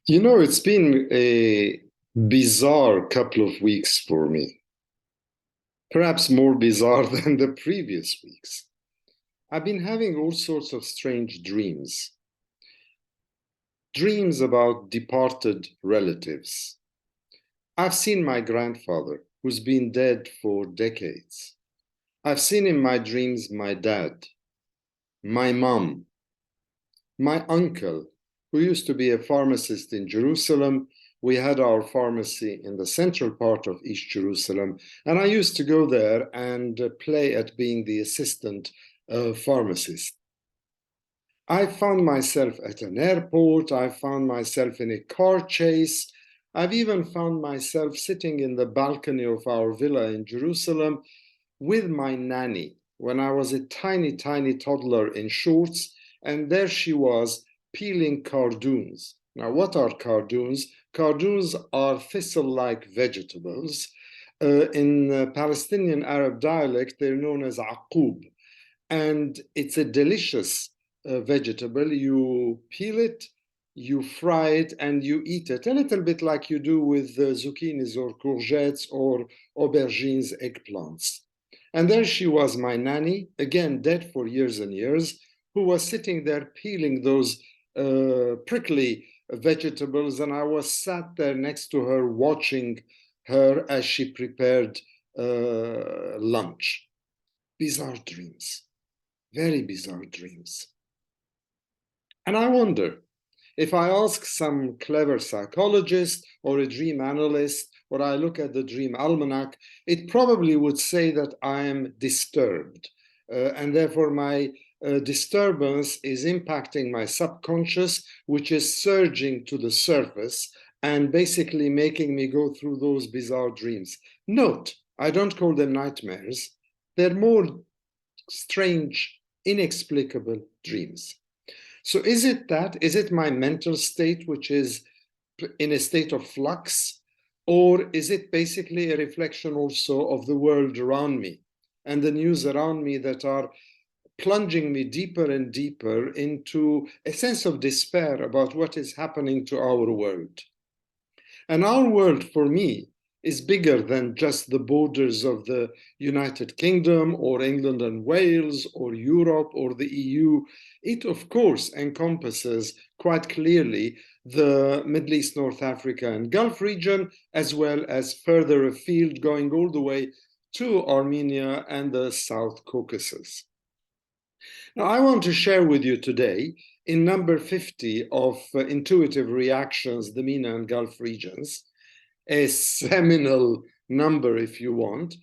You know, it's been a bizarre couple of weeks for me, perhaps more bizarre than the previous weeks. I've been having all sorts of strange dreams, dreams about departed relatives. I've seen my grandfather, who's been dead for decades. I've seen in my dreams my dad, my mom, my uncle, who used to be a pharmacist in Jerusalem. We had our pharmacy in the central part of East Jerusalem, and I used to go there and play at being the assistant pharmacist. I found myself at an airport. I found myself in a car chase. I've even found myself sitting in the balcony of our villa in Jerusalem with my nanny when I was a tiny, tiny toddler in shorts, and there she was peeling cardoons. Now, what are cardoons? Cardoons are thistle-like vegetables. In Palestinian Arab dialect, they're known as aqub, and it's a delicious vegetable. You peel it, you fry it, and you eat it, a little bit like you do with zucchinis or courgettes or aubergines, eggplants. And there she was, my nanny, again dead for years and years, who was sitting there peeling those prickly vegetables, and I was sat there next to her watching her as she prepared lunch. Bizarre dreams, very bizarre dreams. And I wonder if I ask some clever psychologist or a dream analyst, or I look at the dream almanac, it probably would say that I am disturbed. And therefore, my disturbance is impacting my subconscious, which is surging to the surface and basically making me go through those bizarre dreams. Note, I don't call them nightmares. They're more strange, inexplicable dreams. So is it that? Is it my mental state, which is in a state of flux? Or is it basically a reflection also of the world around me and the news around me that are plunging me deeper and deeper into a sense of despair about what is happening to our world? And our world, for me, is bigger than just the borders of the United Kingdom or England and Wales or Europe or the EU. It, of course, encompasses quite clearly the Middle East, North Africa, and Gulf region, as well as further afield, going all the way to Armenia and the South Caucasus. Now, I want to share with you today, in number 50 of Intuitive Reactions, the MENA and Gulf regions, a seminal number if you want,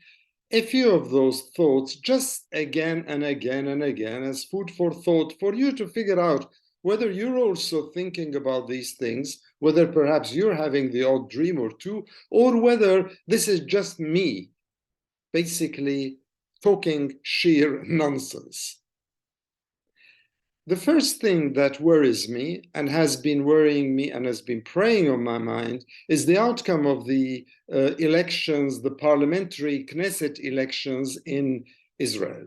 a few of those thoughts just again and again and again as food for thought for you to figure out whether you're also thinking about these things, whether perhaps you're having the odd dream or two, or whether this is just me basically talking sheer nonsense. The first thing that worries me and has been worrying me and has been preying on my mind is the outcome of the elections, the parliamentary Knesset elections in Israel.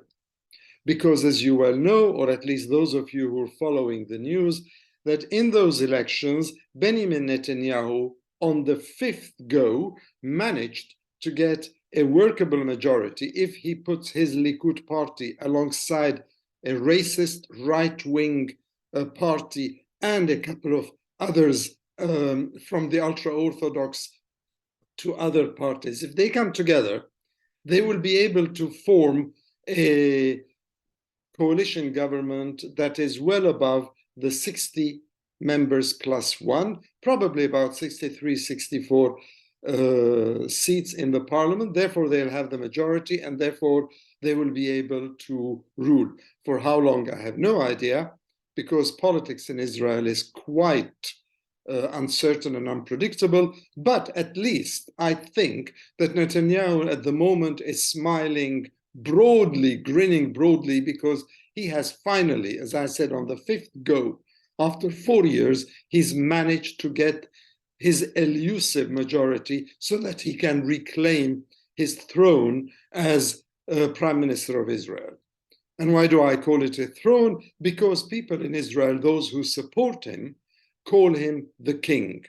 Because as you well know, or at least those of you who are following the news, that in those elections, Benjamin Netanyahu, on the fifth go, managed to get a workable majority if he puts his Likud party alongside a racist right-wing party and a couple of others from the ultra-Orthodox to other parties. If they come together, they will be able to form a coalition government that is well above the 60 members plus one, probably about 63, 64 seats in the parliament. Therefore, they'll have the majority, and therefore they will be able to rule. For how long, I have no idea, because politics in Israel is quite uncertain and unpredictable. But at least I think that Netanyahu at the moment is smiling broadly, grinning broadly, because he has finally, as I said, on the fifth go, after 4 years, he's managed to get his elusive majority so that he can reclaim his throne as Prime Minister of Israel. And why do I call it a throne? Because people in Israel, those who support him, call him the king.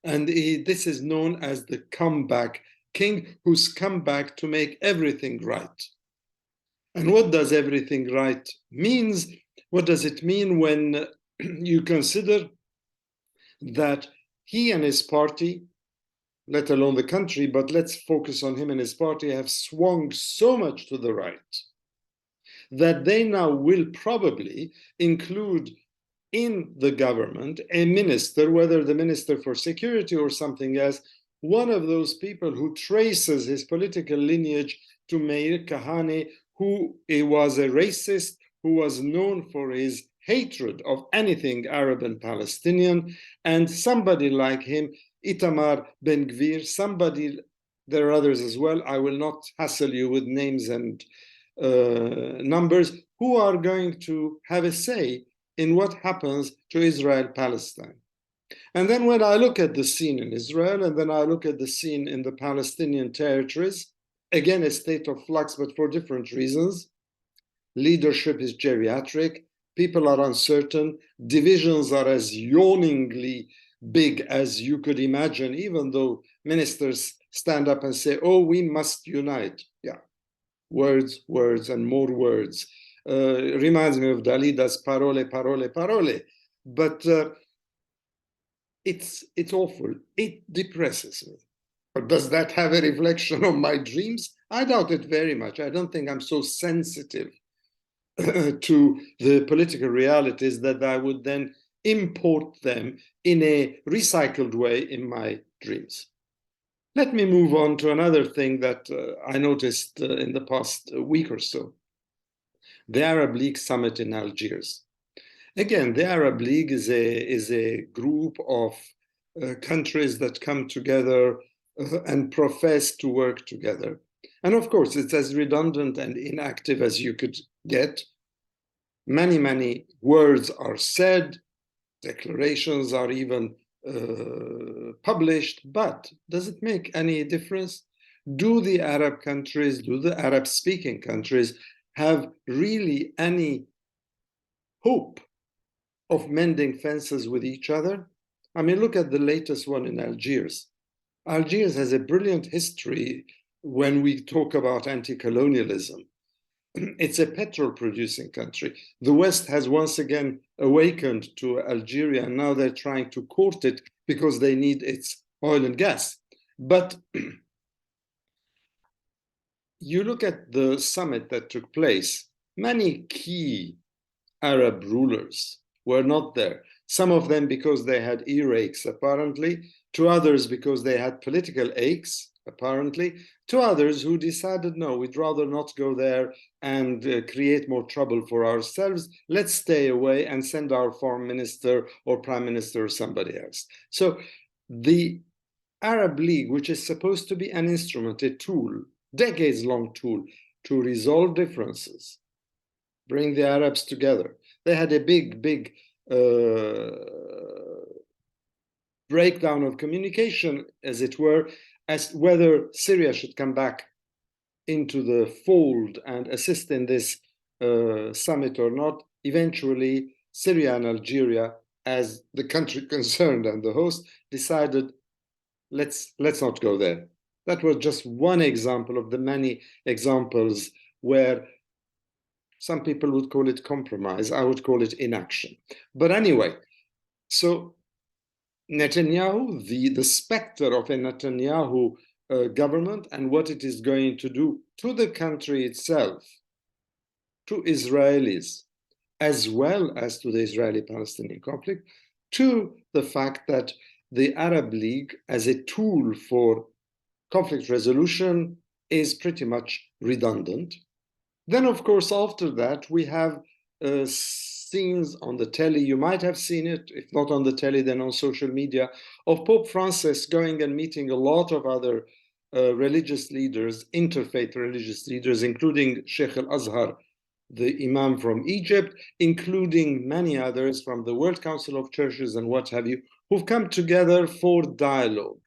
And this is known as the comeback king, who's come back to make everything right. And what does everything right means? What does it mean when you consider that he and his party, let alone the country, but let's focus on him and his party, have swung so much to the right that they now will probably include in the government a minister, whether the minister for security or something else, one of those people who traces his political lineage to Meir Kahane, who was a racist, who was known for his hatred of anything Arab and Palestinian, and somebody like him, Itamar Ben-Gvir, somebody, there are others as well, I will not hassle you with names and numbers, who are going to have a say in what happens to Israel-Palestine. And then when I look at the scene in Israel, and then I look at the scene in the Palestinian territories, again, a state of flux, but for different reasons. Leadership is geriatric, people are uncertain, divisions are as yawningly big as you could imagine, even though ministers stand up and say, oh, we must unite. Yeah, words, words, and more words. Reminds me of Dalída's parole, parole, parole. But it's awful. It depresses me. But does that have a reflection on my dreams? I doubt it very much. I don't think I'm so sensitive to the political realities that I would then import them in a recycled way in my dreams. Let me move on to another thing that I noticed in the past week or so. The Arab League summit in Algiers. Again, the Arab League is a group of countries that come together and profess to work together. And of course, it's as redundant and inactive as you could get. Many, many words are said, declarations are even published, but does it make any difference? Do the Arab countries, do the Arab-speaking countries have really any hope of mending fences with each other? I mean, look at the latest one in Algiers. Algiers has a brilliant history when we talk about anti-colonialism. It's a petrol-producing country. The West has once again awakened to Algeria, and now they're trying to court it because they need its oil and gas. But you look at the summit that took place, many key Arab rulers were not there. Some of them because they had earaches, apparently, to others because they had political aches, apparently, to others who decided, no, we'd rather not go there and create more trouble for ourselves. Let's stay away and send our foreign minister or prime minister or somebody else. So the Arab League, which is supposed to be an instrument, a tool, decades-long tool to resolve differences, bring the Arabs together. They had a big breakdown of communication, as it were, as whether Syria should come back into the fold and assist in this summit or not. Eventually, Syria and Algeria, as the country concerned and the host, decided, let's not go there. That was just one example of the many examples where some people would call it compromise. I would call it inaction. But anyway, so Netanyahu, the specter of a Netanyahu government and what it is going to do to the country itself, to Israelis, as well as to the Israeli-Palestinian conflict, to the fact that the Arab League as a tool for conflict resolution is pretty much redundant. Then, of course, after that, we have scenes on the telly. You might have seen it, if not on the telly, then on social media, of Pope Francis going and meeting a lot of other religious leaders, interfaith religious leaders, including Sheikh al-Azhar, the Imam from Egypt, including many others from the World Council of Churches and what have you, who've come together for dialogue.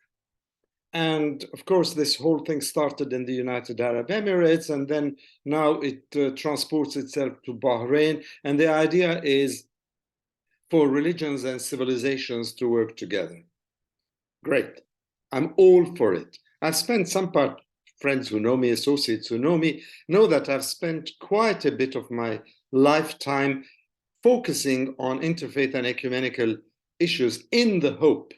And of course, this whole thing started in the United Arab Emirates, and then now it transports itself to Bahrain. And the idea is for religions and civilizations to work together. Great. I'm all for it. I've spent some part, friends who know me, associates who know me, know that I've spent quite a bit of my lifetime focusing on interfaith and ecumenical issues in the hope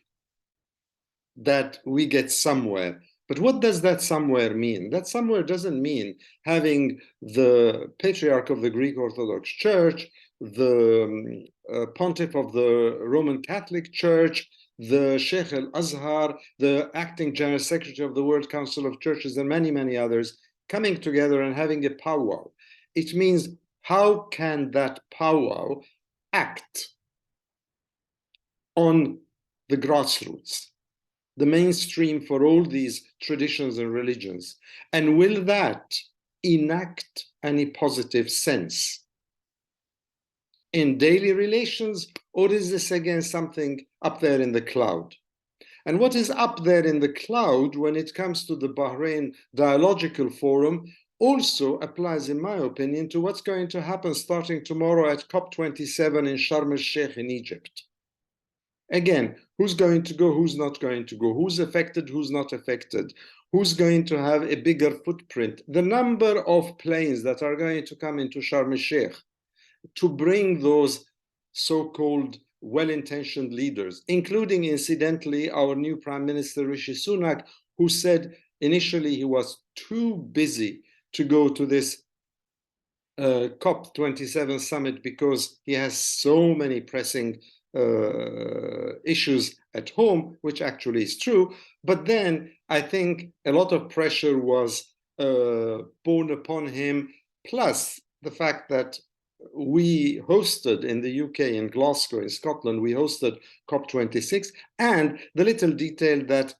that we get somewhere. But what does that somewhere mean? That somewhere doesn't mean having the Patriarch of the Greek Orthodox Church, the Pontiff of the Roman Catholic Church, the Sheikh al-Azhar, the acting General Secretary of the World Council of Churches, and many, many others coming together and having a powwow. It means, how can that powwow act on the grassroots, the mainstream for all these traditions and religions? And will that enact any positive sense in daily relations, or is this again something up there in the cloud? And what is up there in the cloud when it comes to the Bahrain Dialogical Forum also applies, in my opinion, to what's going to happen starting tomorrow at COP27 in Sharm el-Sheikh in Egypt. Again, who's going to go, who's not going to go, who's affected, who's not affected, who's going to have a bigger footprint, the number of planes that are going to come into Sharm el-Sheikh to bring those so-called well-intentioned leaders, including, incidentally, our new Prime Minister, Rishi Sunak, who said initially he was too busy to go to this COP27 summit because he has so many pressing issues at home, which actually is true. But then I think a lot of pressure was borne upon him, plus the fact that we hosted in the UK, in Glasgow, in Scotland, we hosted COP26, and the little detail that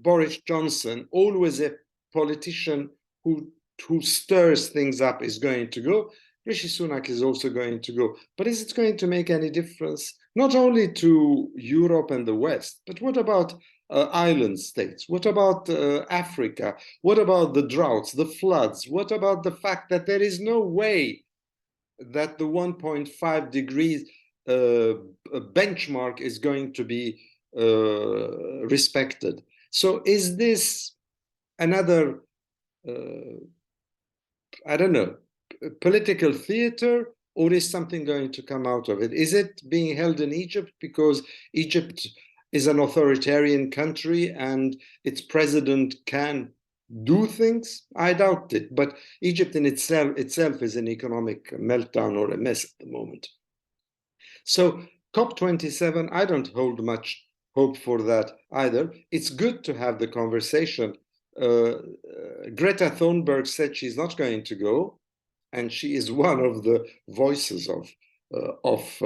Boris Johnson, always a politician who stirs things up, is going to go. Rishi Sunak is also going to go. But is it going to make any difference, not only to Europe and the West, but what about island states? What about Africa? What about the droughts, the floods? What about the fact that there is no way that the 1.5 degrees benchmark is going to be respected? So is this another, I don't know, political theater, or is something going to come out of it? Is it being held in Egypt because Egypt is an authoritarian country and its president can do things? I doubt it. But Egypt in itself is an economic meltdown or a mess at the moment. So COP27, I don't hold much hope for that either. It's good to have the conversation. Greta Thunberg said she's not going to go, and she is one of the voices of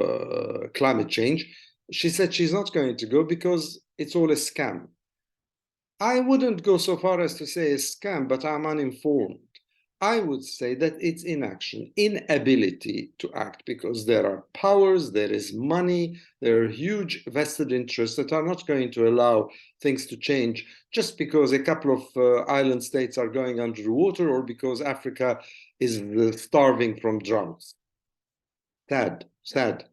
climate change. She said she's not going to go because it's all a scam. I wouldn't go so far as to say a scam, but I'm uninformed. I would say that it's inaction, inability to act, because there are powers, there is money, there are huge vested interests that are not going to allow things to change just because a couple of island states are going under the water, or because Africa is starving from droughts. Sad, sad.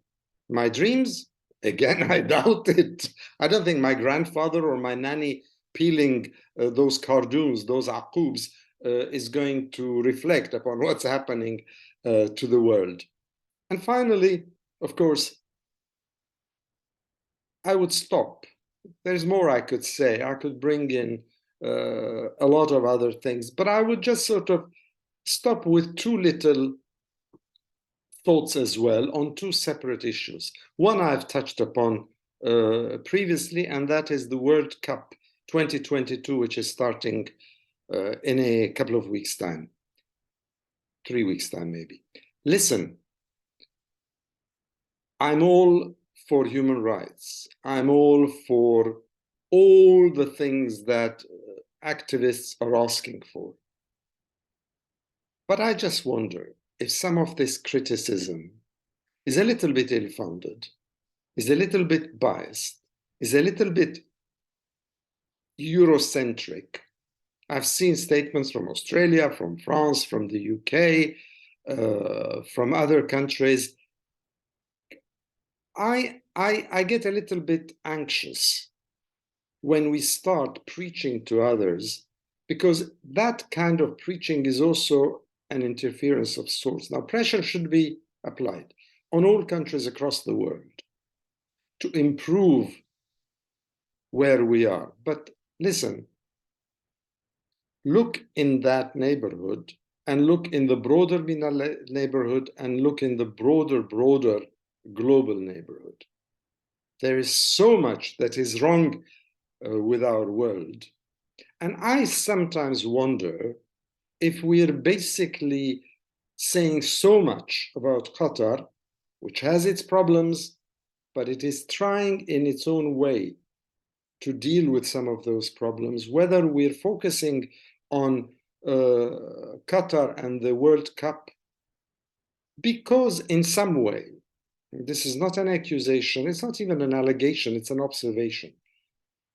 My dreams? Again, I doubt it. I don't think my grandfather or my nanny peeling those cardoons, those aqubs, is going to reflect upon what's happening to the world. And finally, of course, I would stop. There's more I could say. I could bring in a lot of other things, but I would just sort of stop with two little thoughts as well on two separate issues. One I've touched upon previously, and that is the World Cup 2022, which is starting in a couple of weeks' time, 3 weeks' time maybe. Listen, I'm all for human rights. I'm all for all the things that activists are asking for. But I just wonder if some of this criticism is a little bit ill-founded, is a little bit biased, is a little bit Eurocentric. I've seen statements from Australia, from France, from the UK, from other countries. I get a little bit anxious when we start preaching to others, because that kind of preaching is also an interference of sorts. Now, pressure should be applied on all countries across the world to improve where we are. But listen, look in that neighborhood and look in the broader MENA neighborhood and look in the broader global neighborhood. There is so much that is wrong with our world. And I sometimes wonder if we're basically saying so much about Qatar, which has its problems, but it is trying in its own way to deal with some of those problems, whether we're focusing on Qatar and the World Cup, because in some way, this is not an accusation, it's not even an allegation, it's an observation.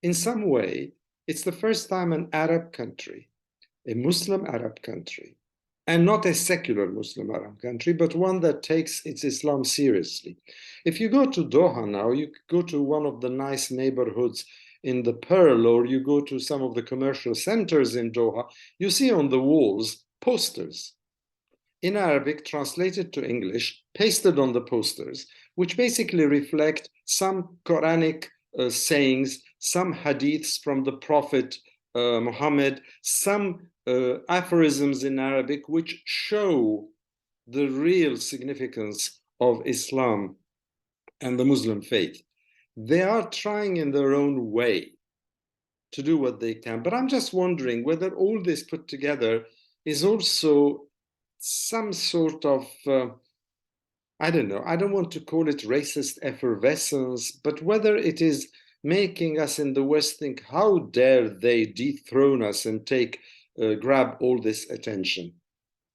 In some way, it's the first time an Arab country, a Muslim Arab country, and not a secular Muslim Arab country, but one that takes its Islam seriously. If you go to Doha now, you go to one of the nice neighborhoods in the Pearl, or you go to some of the commercial centers in Doha, you see on the walls posters in Arabic, translated to English, pasted on the posters, which basically reflect some Quranic sayings, some hadiths from the Prophet Muhammad, some aphorisms in Arabic, which show the real significance of Islam and the Muslim faith. They are trying in their own way to do what they can. But I'm just wondering whether all this put together is also some sort of, I don't know, I don't want to call it racist effervescence, but whether it is making us in the West think, how dare they dethrone us and grab all this attention?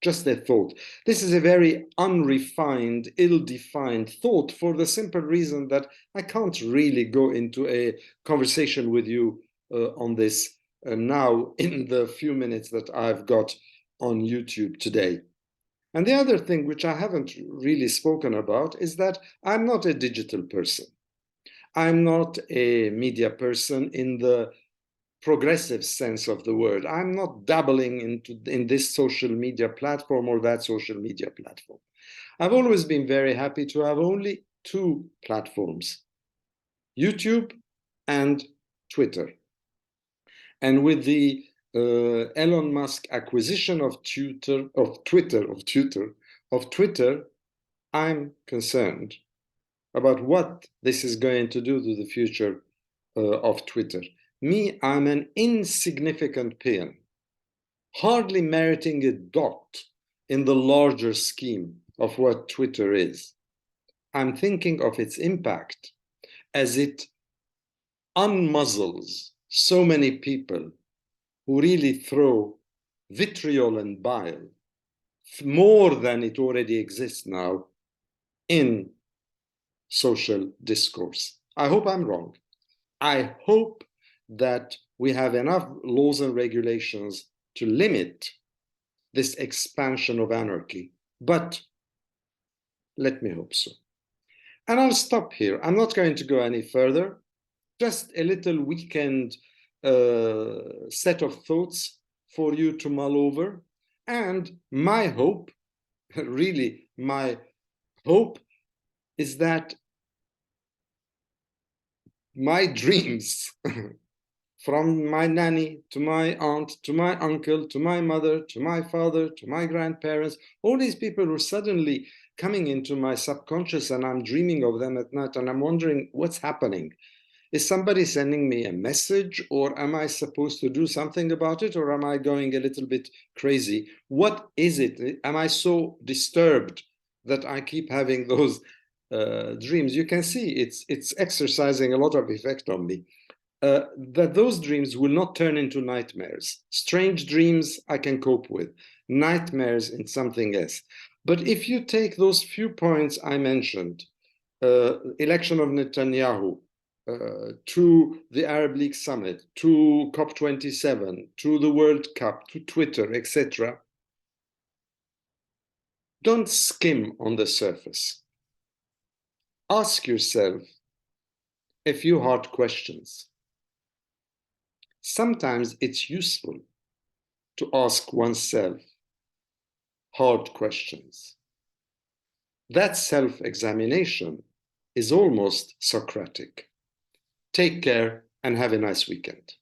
Just a thought. This is a very unrefined, ill-defined thought, for the simple reason that I can't really go into a conversation with you on this now in the few minutes that I've got on YouTube today. And the other thing, which I haven't really spoken about, is that I'm not a digital person. I'm not a media person in the progressive sense of the word. I'm not dabbling in this social media platform or that social media platform. I've always been very happy to have only two platforms, YouTube and Twitter. And with the Elon Musk acquisition of Twitter, I'm concerned about what this is going to do to the future of Twitter. Me, I'm an insignificant peon, hardly meriting a dot in the larger scheme of what Twitter is. I'm thinking of its impact as it unmuzzles so many people who really throw vitriol and bile, more than it already exists now, in social discourse. I hope I'm wrong. I hope that we have enough laws and regulations to limit this expansion of anarchy. But let me hope so. And I'll stop here. I'm not going to go any further. Just a little weekend set of thoughts for you to mull over. And my hope, really my hope, is that my dreams from my nanny to my aunt, to my uncle, to my mother, to my father, to my grandparents, all these people who are suddenly coming into my subconscious, and I'm dreaming of them at night, and I'm wondering what's happening. Is somebody sending me a message, or am I supposed to do something about it, or am I going a little bit crazy? What is it? Am I so disturbed that I keep having those dreams? You can see it's exercising a lot of effect on me. That those dreams will not turn into nightmares. Strange dreams I can cope with. Nightmares in something else. But if you take those few points I mentioned, election of Netanyahu, to the Arab League Summit, to COP27, to the World Cup, to Twitter, etc., don't skim on the surface. Ask yourself a few hard questions. Sometimes it's useful to ask oneself hard questions. That self-examination is almost Socratic. Take care and have a nice weekend.